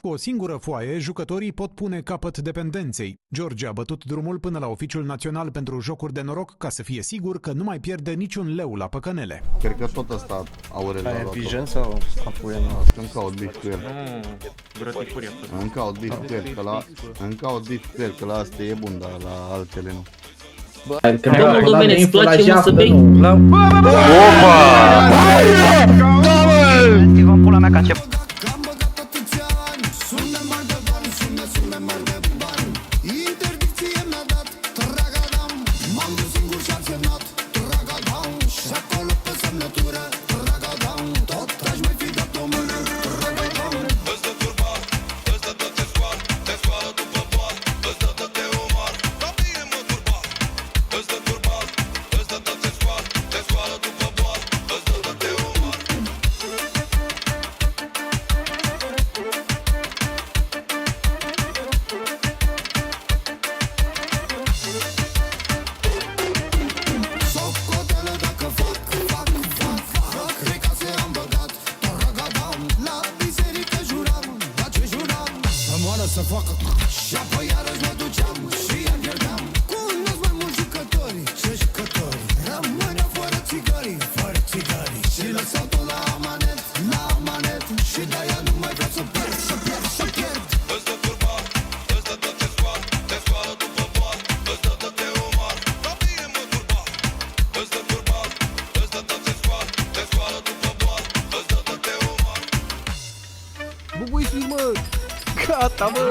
Cu o singură foaie, jucătorii pot pune capăt dependenței. George a bătut drumul până la Oficiul Național pentru Jocuri de Noroc ca să fie sigur că nu mai pierde niciun leu la păcănele. Cred că tot ăsta au rezolvat-o. Vision sau apuia? Încă caut beef cu el. Încă caut beef cu el, că la astea e bun, dar la altele nu. Domnul Domene, îți place mă să bei? Activăm pula mea ca ce... Să facă și apoi iarăși mă duceam și iar pierdeam. Cunosc mai mulți jucători și jucători rămâneau fără țigări și lăsau tot la amanet și de-aia nu mai vreau să pierd. Îți dă turba, îți dă tot ce scoat, te scoală după boat, îți dă tot te umar, la bine mă turba. Îți dă turba, îți dă tot ce scoat, te scoală după boat, îți dă tot te umar. Bubuiți, mă! Gata, mă!